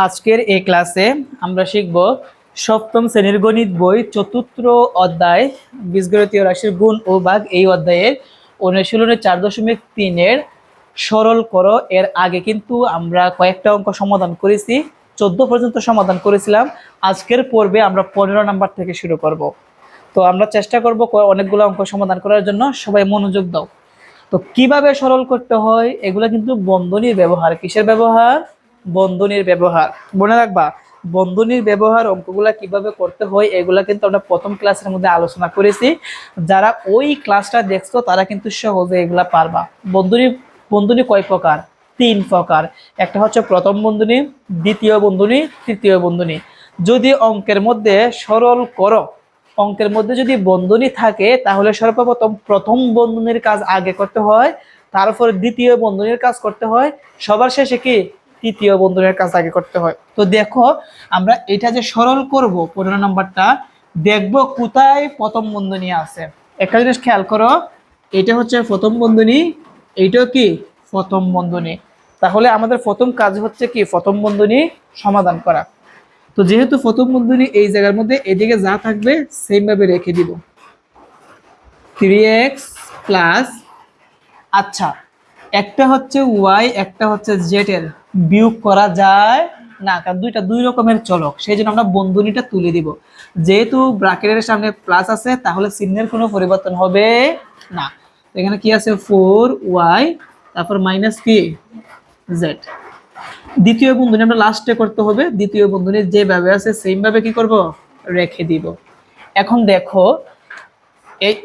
আজকের এই ক্লাসে আমরা শিখব সপ্তম শ্রেণীর গণিত বই চতুর্থ অধ্যায় বীজগণিতীয় রাশির গুণ ও ভাগ। এই অধ্যায়ের অনুশীলনের 4.3 সরল করো। এর আগে কিন্তু আমরা কয়েকটা অঙ্ক সমাধান করেছি, 14 পর্যন্ত সমাধান করেছিলাম। আজকের পর্বে আমরা 15 নাম্বার থেকে শুরু করব। তো আমরা চেষ্টা করব অনেকগুলো অঙ্ক সমাধান করার জন্য। সবাই মনোযোগ দাও। তো কিভাবে সরল করতে হয় এগুলা কিন্তু বন্ধনীর ব্যবহার। কিসের ব্যবহার? বন্ধনীর ব্যবহার। মনে রাখবা, বন্ধনীর ব্যবহার অঙ্কগুলা কিভাবে করতে হয় এগুলা কিন্তু আমরা প্রথম ক্লাসের মধ্যে আলোচনা করেছি। যারা ওই ক্লাসটা দেখছো তারা কিন্তু সহজে এগুলা পারবা। বন্ধনী কয় প্রকার? 3 প্রকার। একটা হচ্ছে প্রথম বন্ধনী, দ্বিতীয় বন্ধনী, তৃতীয় বন্ধনী। যদি অঙ্কের মধ্যে সরল করো, অঙ্কের মধ্যে যদি বন্ধনী থাকে তাহলে সর্বপ্রথম প্রথম বন্ধনীর কাজ আগে করতে হয়, তারপর দ্বিতীয় বন্ধনীর কাজ করতে হয়, সবার শেষে কি তৃতীয় বন্ধনীর কাজ আগে করতে হয়। তো দেখো আমরা এটা যে সরল করব 15 নাম্বারটা, দেখব কোথায় প্রথম বন্ধনী আছে। একটা জিনিস খেয়াল করো, এটা হচ্ছে প্রথম বন্ধনী, এইটাও কি প্রথম বন্ধনী। তাহলে আমাদের প্রথম কাজ হচ্ছে কি প্রথম বন্ধনী সমাধান করা। তো যেহেতু প্রথম বন্ধনী এই জায়গার মধ্যে এদিকে যা থাকবে সেম ভাবে রেখে দিব 3x প্লাস, আচ্ছা একটা হচ্ছে y একটা হচ্ছে z এর বিয়োগ করা যায় না, কারণ দুই রকমের চলক, সেই জন্য আমরা বন্ধনীটা তুলে দিব। যেহেতু ব্র্যাকেটের সামনে প্লাস আছে তাহলে চিহ্নের কোনো পরিবর্তন হবে না। এখানে কি আছে 4y, তারপর মাইনাস কি z। দ্বিতীয় বন্ধনী আমরা লাস্টে করতে হবে, দ্বিতীয় বন্ধনী যেভাবে আছে সেম ভাবে কি করব রেখে দিব। এখন দেখো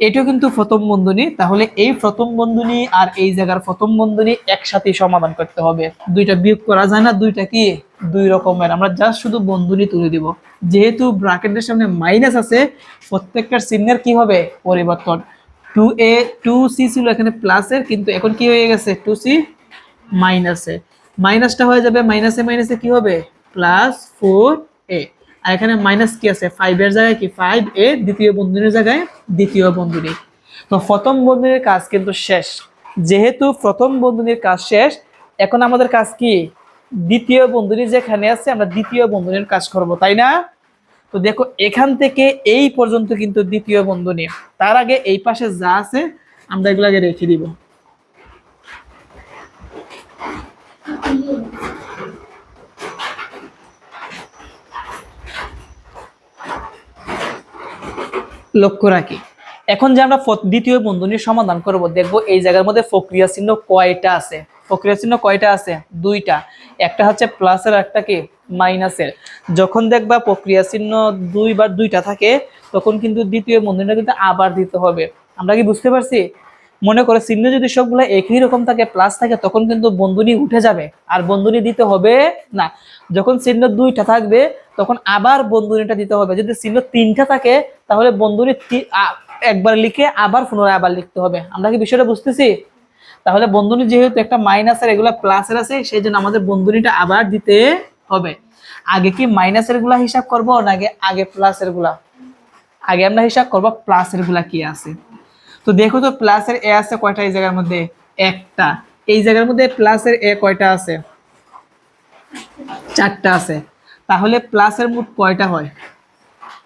এটাও কিন্তু প্রথম বন্ধনী, তাহলে এই প্রথম বন্ধনী আর এই জায়গার প্রথম বন্ধনী একসাথে সমাধান করতে হবে। দুইটা বিয়োগ করা যায় না, দুইটা কি দুই রকমের। আমরা জাস্ট শুধু বন্ধনী তুলে দিব। যেহেতু ব্র্যাকেটের সামনে মাইনাস আছে প্রত্যেকটার চিহ্নের কি হবে পরিবর্তন। 2a 2c ছিল এখানে প্লাসের, কিন্তু এখন কি হয়ে গেছে 2c মাইনাসে, মাইনাসটা হয়ে যাবে মাইনাসে মাইনাসে কি হবে প্লাস 4a। আর এখানে মাইনাস কি আছে 5 এর জায়গায় কি 5a, দ্বিতীয় বন্ধনীর জায়গায় দ্বিতীয় বন্ধনী। তো প্রথম বন্ধনীর কাজ কিন্তু শেষ। যেহেতু প্রথম বন্ধনীর কাজ শেষ, এখন আমাদের কাজ কি দ্বিতীয় বন্ধনী যেখানে আছে আমরা দ্বিতীয় বন্ধনীর কাজ করব, তাই না? তো দেখো এখান থেকে এই পর্যন্ত কিন্তু দ্বিতীয় বন্ধনী। তার আগে এই পাশে যা আছে আমরা এগুলাকে রেখে দিব। লক্ষ্য রাখি, এখন যে আমরা দ্বিতীয় বন্ধনীর সমাধান করব, দেখবো এই জায়গার মধ্যে প্রক্রিয়া চিহ্ন কয়টা আছে। প্রক্রিয়া চিহ্ন কয়টা আছে? দুইটা, একটা হচ্ছে প্লাসের একটা কি মাইনাসের। যখন দেখবা প্রক্রিয়া চিহ্ন দুইবার দুইটা থাকে তখন কিন্তু দ্বিতীয় বন্ধনীটা কিন্তু আবার দিতে হবে। আমরা কি বুঝতে পারছি? মনে করে চিহ্ন যদি সবগুলো একই রকম থাকে প্লাস থাকে তখন কিন্তু বন্ধনী উঠে যাবে আর বন্ধনী দিতে হবে না। যখন চিহ্ন দুইটা থাকবে তখন আবার বন্ধনীটা দিতে হবে। যদি চিহ্ন তিনটা থাকে তাহলে বন্ধনী একবার লিখে আবার পুনরায় আবার লিখতে হবে। আমরা কি বিষয়টা বুঝতেছি? তাহলে বন্ধনী যেহেতু একটা মাইনাসের এগুলা প্লাসের আছে, সেই জন্য আমাদের বন্ধনীটা আবার দিতে হবে। আগে কি মাইনাসের গুলা হিসাব করবো নাকি আগে প্লাসের গুলা? আগে আমরা হিসাব করবো প্লাসের গুলা কি আছে। তো দেখো তো প্লাসের এ আছে কয়টা এই জায়গার মধ্যে? একটা। এই জায়গার মধ্যে প্লাসের এ কয়টা আছে? 4টা আছে। তাহলে প্লাসের মোট কয়টা হয়?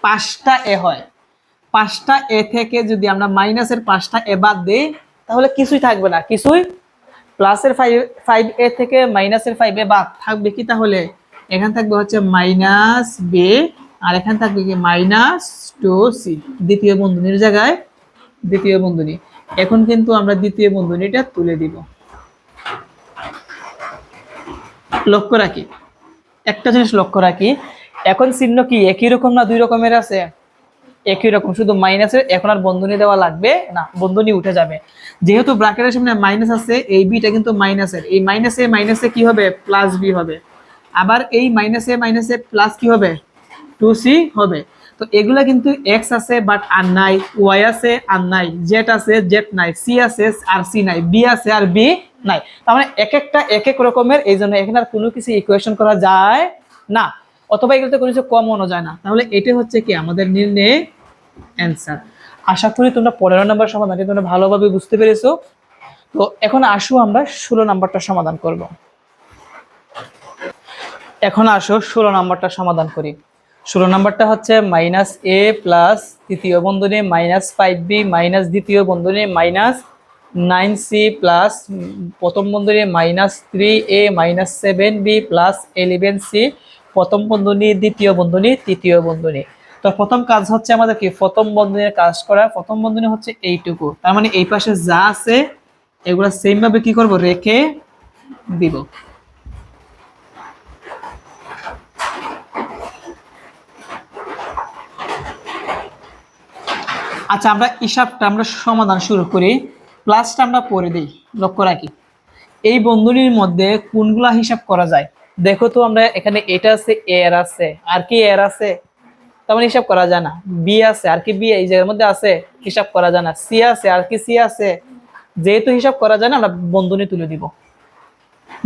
5টা এ হয়। 5টা এ থেকে যদি আমরা মাইনাসের 5টা এ বাদ দিই তাহলে কিছুই থাকবে না। কিছুই প্লাসের 5 এ থেকে মাইনাসের 5 এ বাদ থাকবে কি? তাহলে এখানে থাকবে হচ্ছে মাইনাস বি, আর এখানে থাকবে কি মাইনাস 2c, দ্বিতীয় বন্ধনীর জায়গায় দ্বিতীয় বন্ধনী। এখন কিন্তু আমরা দ্বিতীয় বন্ধনীটা তুলে দিব। লক্ষ্য রাখি, একটা জিনিস লক্ষ্য রাখি, এখন চিহ্ন কি একই রকম না দুই রকমের আছে? একই রকম, শুধু মাইনাসের এখন আর বন্ধনী দেওয়া লাগবে না, বন্ধনী উঠে যাবে। যেহেতু ব্র্যাকেটের সামনে মাইনাস আছে, এই বিটা কিন্তু মাইনাসের, এই মাইনাসে মাইনাসে কি হবে প্লাস বি হবে। আবার এই মাইনাসে মাইনাসে প্লাস কি হবে 2c হবে। তো এগুলা কিন্তু এক্স আছে বাট আর নাই, ওয়াই আছে আর নাই, জেড আছে জেড নাই, সি আছে আর সি নাই, বি আছে আর বি নাই। তার মানে এক একটা এক এক রকমের, এই জন্য এখানে আর কোনো কিছু ইকুয়েশন করা যায় না, অথবা এগুলোতে কোনো কিছু কমানো যায় না। তাহলে এটা হচ্ছে কি আমাদের নির্ণয় অ্যান্সার। আশা করি তোমরা 15 নম্বর সমাধানটি তোমরা ভালোভাবে বুঝতে পেরেছো। তো এখন আসো আমরা 16 নাম্বারটা সমাধান করব। এখন আসো 16 নম্বরটা সমাধান করি। 16 নম্বরটা হচ্ছে মাইনাস এ প্লাস তৃতীয় বন্ধনী মাইনাস 5b মাইনাস দ্বিতীয় বন্ধনী মাইনাস 9c প্লাস প্রথম বন্ধনী minus 3a minus 7b plus 11c প্রথম বন্ধনী দ্বিতীয় বন্ধনী তৃতীয় বন্ধনী। তো প্রথম কাজ হচ্ছে আমাদের কি প্রথম বন্ধনীর কাজ করা। প্রথম বন্ধনী হচ্ছে এইটুকু, তার মানে এই পাশে যা আছে এগুলা সেম ভাবে কি করব রেখে দিব। আচ্ছা, আমরা হিসাবটা আমরা সমাধান শুরু করি। প্লাসটা আমরা পরে দিই। লক্ষ্য রাখি এই বন্ধনীর মধ্যে কোনগুলা হিসাব করা যায়। দেখো তো আমরা এখানে এটা আছে, এর আছে, আর কি এর আছে, তার মানে হিসাব করা যায় না। বি আছে, আর কি বি এই জায়গার মধ্যে আছে, হিসাব করা যায় না। সি আছে, আর কি সি আছে, যেহেতু হিসাব করা যায় না আমরা বন্ধনী তুলে দিব।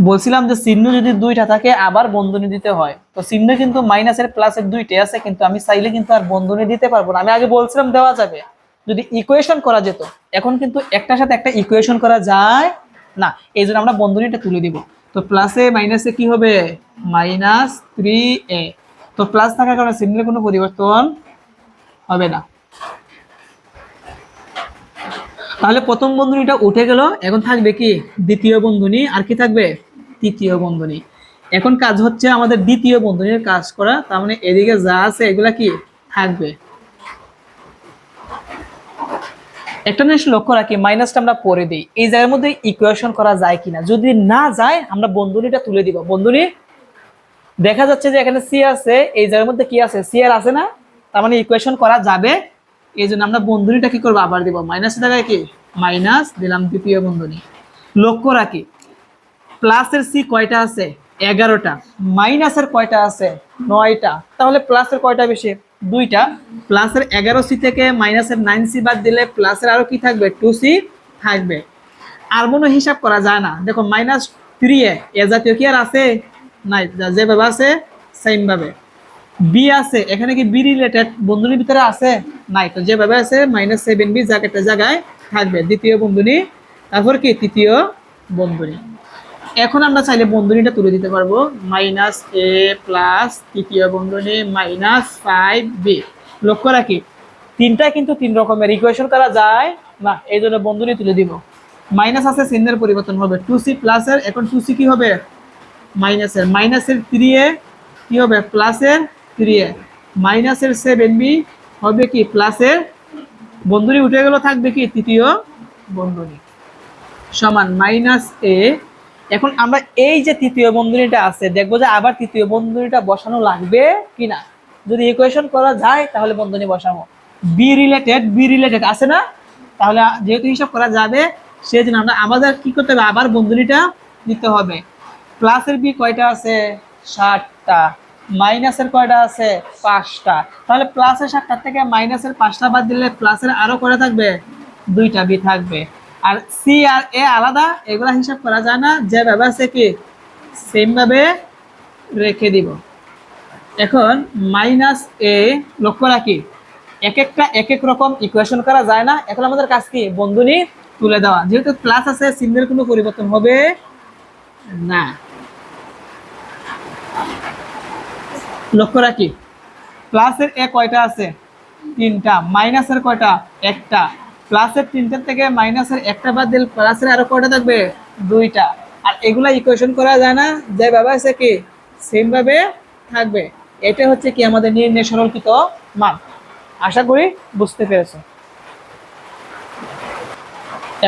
বলছিলাম যে চিহ্ন যদি দুইটা থাকে আবার বন্ধনী দিতে হয়, তো চিহ্ন কিন্তু মাইনাসের প্লাসের দুইটাই আছে, কিন্তু আমি চাইলে কিন্তু আর বন্ধনী দিতে পারবো না। আমি আগে বলছিলাম দেওয়া যাবে যদি ইকুয়েশন করা যেত, এখন কিন্তু একটার সাথে একটা ইকুয়েশন করা যায় না, এই জন্য আমরা বন্ধনীটা তুলে দিব। তো প্লাসে মাইনাসে কি হবে মাইনাস 3a, তো প্লাস থাকার কারণে চিহ্নের কোনো পরিবর্তন হবে না। তাহলে প্রথম বন্ধনীটা উঠে গেল, এখন থাকবে কি দ্বিতীয় বন্ধনী, আর কি থাকবে তৃতীয় বন্ধনী। এখন কাজ হচ্ছে আমাদের দ্বিতীয় বন্ধনীর কাজ করা, তার মানে এদিকে যা আছে এগুলা কি থাকবে। একটা জিনিস লক্ষ্য রাখি, মাইনাসটা আমরা পরে দিই, এই জায়গার মধ্যে ইকুয়েশন করা যায় কিনা, যদি না যায় আমরা বন্ধনীটা তুলে দিব। বন্ধনী দেখা যাচ্ছে যে এখানে সি আছে, এই জায়গার মধ্যে কি আছে সি আর আছে না, তার মানে ইকুয়েশন করা যাবে। এই জন্য আমরা বন্ধনীটা কি করবো আবার দিব, মাইনাস জায়গায় কি মাইনাস দিলাম দ্বিতীয় বন্ধনী। লক্ষ্য রাখি প্লাসের সি কয়টা আছে 11টা, মাইনাসের কয়টা আছে 9টা, তাহলে প্লাসের কয়টা বেশি দুইটা। প্লাসের 11c থেকে মাইনাসের 9c বাদ দিলে প্লাসের আরো কি থাকবে 2c থাকবে। আর মনে হিসাব করা যায় না। দেখো মাইনাস 3 এ জাতীয় কি আর আছে নাই, যেভাবে আছে সেম ভাবে। বি আছে, এখানে কি বি রিলেটেড বন্ধনীর ভিতরে আছে নাই, তো যেভাবে আছে মাইনাস 7b জায়গাটা জায়গায় থাকবে দ্বিতীয় বন্ধনী, তারপর কি তৃতীয় বন্ধনী। এখন আমরা চাইলে বন্ধনীটা তুলে দিতে পারবো, মাইনাস এ প্লাস তৃতীয় বন্ধনী মাইনাস 5b। লক্ষ্য রাখি তিনটা কিন্তু তিন রকমের ইকুয়েশন করা যায় না, এই জন্য বন্ধনী তুলে দিব। মাইনাস আছে চিহ্নের পরিবর্তন হবে, 2c প্লাসের, এখন 2c কি হবে মাইনাসের, মাইনাসের 3a কি হবে প্লাসের 3a, মাইনাসের 7b হবে কি প্লাসের, বন্ধনী উঠে গেল থাকবে কি তৃতীয় বন্ধনী সমান মাইনাস এ। এখন আমরা এই যে তৃতীয় বন্ধনীটা আছে দেখবো যে আবার তৃতীয় বন্ধনীটা বসানো লাগবে কিনা, যদি ইকুয়েশন করা যায় তাহলে বন্ধনী বসাবো। বি রিলেটেড আছে না, তাহলে যেহেতু হিসাব করা যাবে সেই জন্য আমরা আমাদের কি করতে হবে আবার বন্ধনীটা দিতে হবে। প্লাসের বি কয়টা আছে 7টা, মাইনাসের কয়টা আছে 5টা, তাহলে প্লাসের 7টা থেকে মাইনাসের 5টা বাদ দিলে প্লাসের আরো কয়টা থাকবে 2টা বি থাকবে। আর সি আর এ আলাদা, এগুলা হিসাব করা যায় না, যেভাবে আছে কি সেম ভাবে রেখে দিব। এখন মাইনাস এ লক্ষ্য রাখি এক একটা এক এক রকম ইকুয়েশন করা যায় না, এখন আমাদের কাজ কি বন্ধনী তুলে দেওয়া, যেহেতু প্লাস আছে চিহ্নের কোনো পরিবর্তন হবে না। লক্ষ্য রাখি প্লাসের এ কয়টা আছে 3টা, মাইনাসের কয়টা 1টা, প্লাসের 3টার থেকে মাইনাসের 1টা বাদ দিলে প্লাসের আরো কয়টা থাকবে 2টা। আর এগুলা ইকুয়েশন করা যায় না, যেভাবে আছে কি সেম ভাবে থাকবে। এটা হচ্ছে কি আমাদের নির্ণয় সরলীকৃত মান। আশা করি বুঝতে পেরেছো।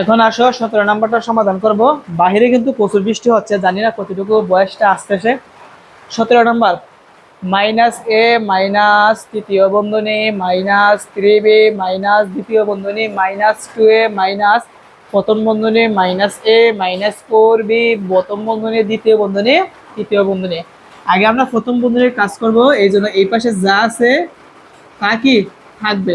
এখন আসো 17 নম্বরটা সমাধান করব। বাহিরে কিন্তু প্রচুর বৃষ্টি হচ্ছে, জানি না কতটুকু বয়সটা আসতেছে। 17 নম্বর মাইনাস এ মাইনাস তৃতীয় বন্ধনী মাইনাস 3b মাইনাস দ্বিতীয় বন্ধনী মাইনাস 2a মাইনাস প্রথম বন্ধনী মাইনাস এ মাইনাস 4b প্রথম বন্ধনী দ্বিতীয় বন্ধনী তৃতীয় বন্ধনী। আগে আমরা প্রথম বন্ধনীর কাজ করব, এই জন্য এই পাশে যা আছে তা কি থাকবে।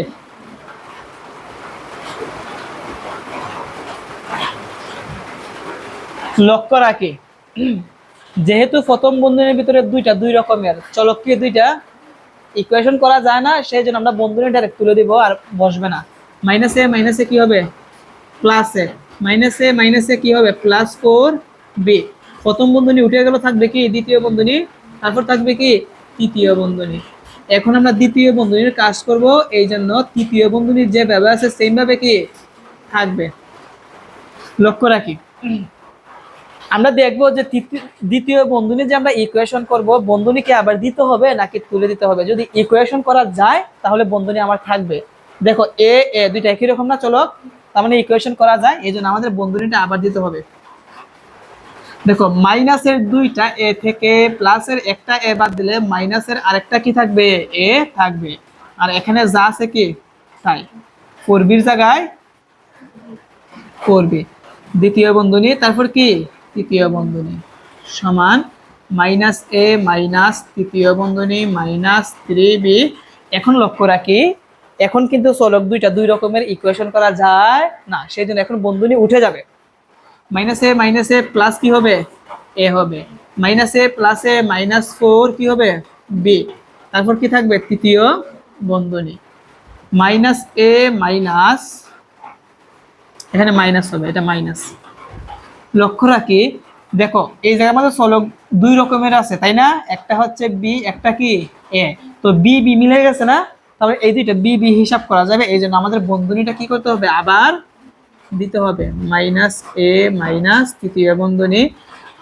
লক্ষ্য রাখি যেহেতু প্রথম বন্ধনীর ভিতরে দুই রকমের চলকীয় দুইটা ইকুয়েশন করা যায় না, সেই জন্য আমরা বন্ধনী ডাইরেক্ট তুলে দিব আর বসবে না। মাইনাসে কি হবে প্লাসে, মাইনাসে কি হবে প্লাস 4b, প্রথম বন্ধনী উঠে গেল থাকবে কি দ্বিতীয় বন্ধনী তারপর থাকবে কি তৃতীয় বন্ধনী। এখন আমরা দ্বিতীয় বন্ধনীর কাজ করব, এই জন্য তৃতীয় বন্ধনীর যে ব্যবহার আছে সেম ভাবে কি থাকবে। লক্ষ্য রাখি, আমরা দেখবো যে দ্বিতীয় বন্ধনী যে আমরা ইকুয়েশন করব, বন্ধনীকে আবার দিতে হবে নাকি তুলে দিতে হবে। যদি ইকুয়েশন করা যায় তাহলে বন্ধনী আমার থাকবে। দেখো এ এ দুইটা একই রকম না, চলো তার মানে ইকুয়েশন করা যায়, এই জন্য আমাদের বন্ধনীটা আবার দিতে হবে। দেখো মাইনাসের দুইটা এ থেকে প্লাসের একটা এ বাদ দিলে মাইনাসের আরেকটা কি থাকবে, এ থাকবে। আর এখানে যা আছে কি তাই, 4bর জায়গায় 4b। দ্বিতীয় বন্ধনী তারপর কি তৃতীয় বন্ধনী সমান মাইনাস এ মাইনাস তৃতীয় বন্ধনী মাইনাস 3b। এখন লক্ষ্য রাখি, এখন কিন্তু চলক দুইটা দুই রকমের ইকুয়েশন করা যায় না, সেই জন্য এখন বন্ধনী উঠে যাবে। মাইনাস এ প্লাস কি হবে, এ হবে। মাইনাস এ প্লাস এ মাইনাস 4 কি হবে, বি। তারপর কি থাকবে তৃতীয় বন্ধনী মাইনাস এ মাইনাস, এখানে মাইনাস হবে, এটা মাইনাস। লক্ষ্য রাখি, দেখো এই জায়গায় আমাদের চলক দুই রকমের আছে তাই না, একটা হচ্ছে বি একটা কি এ। তো বি বি মিলে গেছে না, তাহলে এই দুইটা বি বি হিসাব করা যাবে, এই জন্য আমাদের বন্ধনীটা কি করতে হবে, আবার দিতে হবে। মাইনাস এ মাইনাস তৃতীয় বন্ধনী।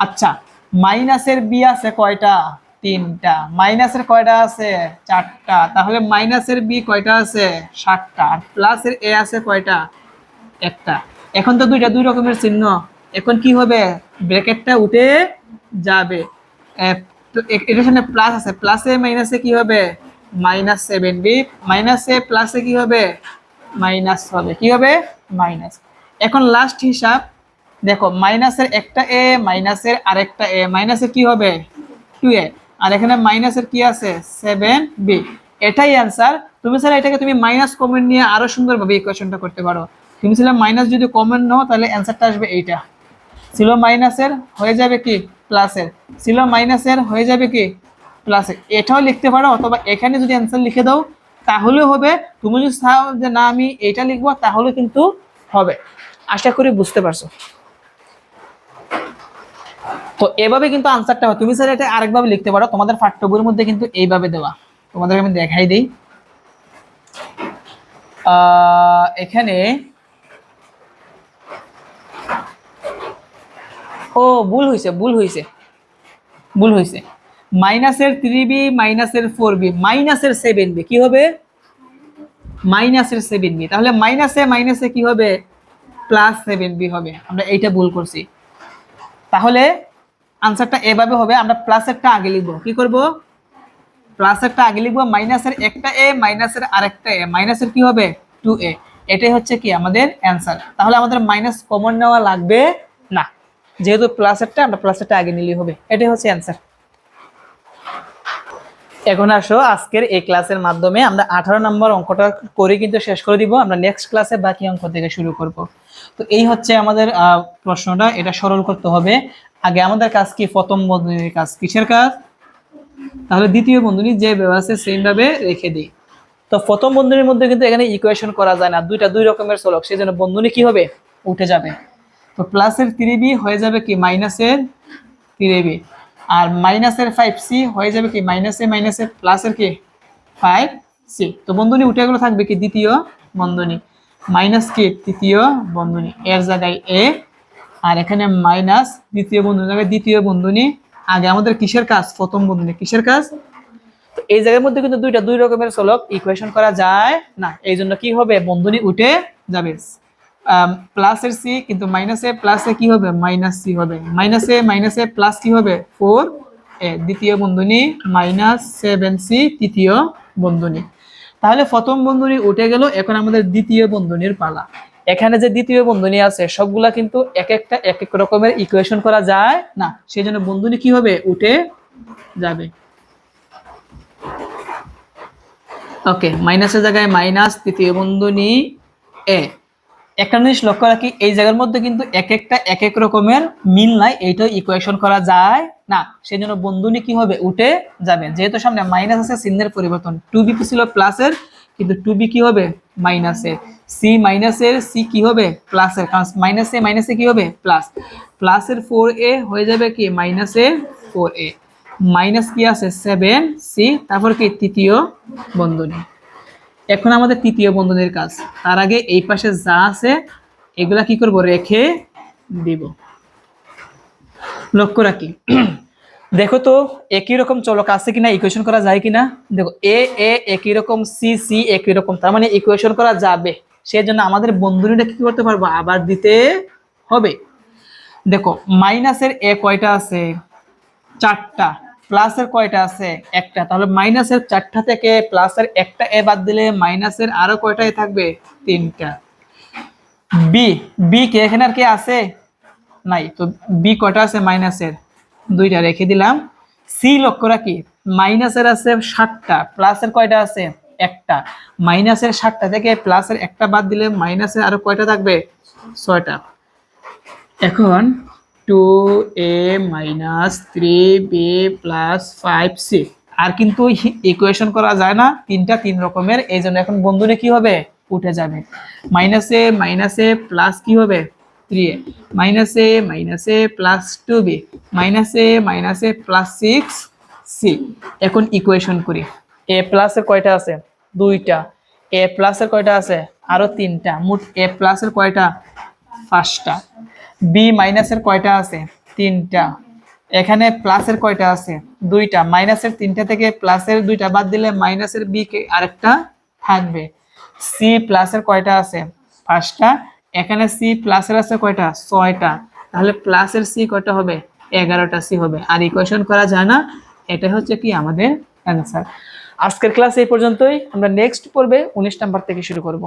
আচ্ছা মাইনাসের বি আছে কয়টা, তিনটা। মাইনাসের কয়টা আছে, চারটা। তাহলে মাইনাসের বি কয়টা আছে, 7টা। আর প্লাসের এ আছে কয়টা, একটা। এখন তো দুইটা দুই রকমের চিহ্ন, এখন কি হবে, ব্র্যাকেটটা উঠে যাবে। এটার সামনে প্লাস আছে, প্লাসে মাইনাসে কি হবে, মাইনাস 7b। মাইনাসে প্লাসে কি হবে, মাইনাস হবে, কি হবে মাইনাস। এখন লাস্ট হিসাব, দেখো মাইনাসের একটা এ মাইনাসের আরেকটা এ, মাইনাসের কি হবে 2a, আর এখানে মাইনাসের কি আছে 7b। এটাই অ্যান্সার। তুমি স্যার এটাকে তুমি মাইনাস কমন নিয়ে আরো সুন্দরভাবে ইকুয়েশনটা করতে পারো। তুমি ছিল মাইনাস যদি কমন নাও তাহলে অ্যান্সারটা আসবে এইটা, ছিল মাইনাসের হয়ে যাবে কি প্লাসের, ছিল মাইনাসের হয়ে যাবে কি প্লাসের। এটাও লিখতে পারো, অথবা এখানে যদি অ্যান্সার লিখে দাও তাহলেও হবে। তুমি যদি চাও যে না আমি এইটা লিখবো তাহলে কিন্তু হবে। আশা করি বুঝতে পারছো। তো এভাবে কিন্তু আনসারটা হয়। তুমি স্যার এটা আরেকভাবে লিখতে পারো, তোমাদের পাঠ্য বইয়ের মধ্যে কিন্তু এইভাবে দেওয়া, তোমাদের আমি দেখাই দিই। এখানে ও ভুল হয়েছে মাইনাসের 3b মাইনাসের 4b মাইনাসের 7b কি হবে, মাইনাসের 7b। তাহলে মাইনাসে মাইনাসে কি হবে, প্লাস 7b হবে। আমরা এইটা ভুল করছি, তাহলে আনসারটা এভাবে হবে। আমরা প্লাসেরটা আগে লিখবো, কি করব, প্লাসেরটা আগে লিখবো। মাইনাসের একটা এ মাইনাসের আরেকটা এ, মাইনাসের কি হবে 2a। এটাই হচ্ছে কি আমাদের অ্যান্সার। তাহলে আমাদের মাইনাস কমন নেওয়া লাগবে না, যেহেতু প্লাসেরটা আমরা প্লাসেরটা আগে নিলেই হবে। এটাই হচ্ছে অ্যান্সার। এখন আসো আজকের এই ক্লাসের মাধ্যমে আমরা 18 নম্বর অঙ্কটা করে কিন্তু শেষ করে দিব। আমরা নেক্সট ক্লাসে বাকি অঙ্ক থেকে শুরু করব। তো এই হচ্ছে আমাদের প্রশ্নটা, এটা সরল করতে হবে। আগে আমাদের কাজ কি, প্রথম বন্ধনীর কাজ। কিসের কাজ, তাহলে দ্বিতীয় বন্ধনী যে ব্যবহার আছে সেম ভাবে রেখে দিই। তো প্রথম বন্ধনীর মধ্যে কিন্তু এখানে ইকুয়েশন করা যায় না, দুইটা দুই রকমের চলক, সেই জন্য বন্ধনী কি হবে উঠে যাবে। তো প্লাসের 3b হয়ে যাবে কি মাইনাসের 3b, আর মাইনাসের 5c হয়ে যাবে কি মাইনাসে মাইনাসে প্লাসের কি 5c। তো বন্ধনী উঠে গেলে থাকবে কি দ্বিতীয় বন্ধনী মাইনাস কি তৃতীয় বন্ধনী, এর জায়গায় এ, আর এখানে মাইনাস দ্বিতীয় বন্ধনীর জায়গায় দ্বিতীয় বন্ধনী। আগে আমাদের কিসের কাজ, প্রথম বন্ধনী কিসের কাজ। তো এই জায়গার মধ্যে কিন্তু দুইটা দুই রকমের চলক ইকুয়েশন করা যায় না, এই জন্য কি হবে বন্ধনী উঠে যাবে। প্লাসের সি কিন্তু মাইনাসে প্লাসে কি হবে মাইনাস সি হবে, মাইনাসে মাইনাসে প্লাস কি হবে 4a দ্বিতীয় বন্ধনী মাইনাস 7c তৃতীয় বন্ধনী। তাহলে প্রথম বন্ধনী উঠে গেল, এখন আমাদের দ্বিতীয় বন্ধনীর পালা। এখানে যে দ্বিতীয় বন্ধনী আছে সবগুলা কিন্তু এক একটা এক এক রকমের ইকুয়েশন করা যায় না, সেই জন্য বন্ধনী কি হবে উঠে যাবে। ওকে, মাইনাসের জায়গায় মাইনাস তৃতীয় বন্ধনী এ। একটা জিনিস লক্ষ্য রাখি, এই জায়গার মধ্যে কিন্তু এক একটা এক এক রকমের মিল নাই, এইটাও ইকুয়েশন করা যায় না, সেই জন্য বন্ধনী কি হবে উঠে যাবে। যেহেতু সামনে মাইনাস আছে চিহ্নের পরিবর্তন, 2b ছিল প্লাসের কিন্তু 2b কি হবে মাইনাসের, সি মাইনাসের সি কি হবে প্লাসের, কারণ মাইনাসে মাইনাসে কি হবে প্লাস, প্লাসের 4a হয়ে যাবে কি মাইনাসের 4a। মাইনাস কি আছে 7c, তারপর কি তৃতীয় বন্ধনী। এখন আমাদের তৃতীয় বন্ধনীর কাজ, তার আগে এই পাশে যা আছে এগুলা কি করব, রেখে দিব। লক্ষ্য রাখি দেখো তো একই রকম চলক আছে কিনা, ইকুয়েশন করা যায় কিনা। দেখো এ এ একই রকম, সি সি একই রকম, তার মানে ইকুয়েশন করা যাবে। সেই জন্য আমাদের বন্ধনীটা কি করতে পারবো, আবার দিতে হবে। দেখো মাইনাসের এ কয়টা আছে, 4টা, প্লাসের কয়টা আছে, 1টা, তাহলে মাইনাসের 4টা থেকে প্লাসের 1টা এ বাদ দিলে মাইনাসের আরো কয়টা এ থাকবে, 3টা। বি বি কে এখানে আর কে আছে, নাই, তো বি কয়টা আছে, মাইনাসের 2টা, রেখে দিলাম। সি লক্ষ্য রাখি, মাইনাসের আছে 7টা, প্লাসের কয়টা আছে, 1টা, মাইনাসের 7টা থেকে প্লাসের 1টা বাদ দিলে মাইনাসের আরো কয়টা থাকবে, 6টা। এখন 2a minus 3b plus 5c, আর কিন্তু ইকুয়েশন করা যায় না, 3টা 3 রকমের, এই জন্য এখন বন্ধনী কি হবে, উঠে যাবে। মাইনাসে মাইনাসে প্লাস কি হবে, 3a, মাইনাসে প্লাস 2b, মাইনাসে প্লাস 6c। এখন ইকুয়েশন করি, a প্লাসের কয়টা আছে, 2টা, a প্লাসের কয়টা আছে, আরো 3টা, মোট a প্লাসের কয়টা, 5টা। বি মাইনাসের কয়টা আছে, 3টা, এখানে প্লাসের কয়টা আছে, 2টা, মাইনাসের 3টা থেকে প্লাসের 2টা বাদ দিলে মাইনাসের বি কে আরেকটা থাকবে। সি প্লাসের কয়টা আছে, 5টা, এখানে সি প্লাসের আছে কয়টা, 6টা, তাহলে প্লাসের সি কয়টা হবে, 11টা সি হবে। আর ইকুয়েশন করা যায় না, এটা হচ্ছে কি আমাদের অ্যান্সার। আজকের ক্লাস এই পর্যন্তই, আমরা নেক্সট পর্বে 19 নাম্বার থেকে শুরু করব।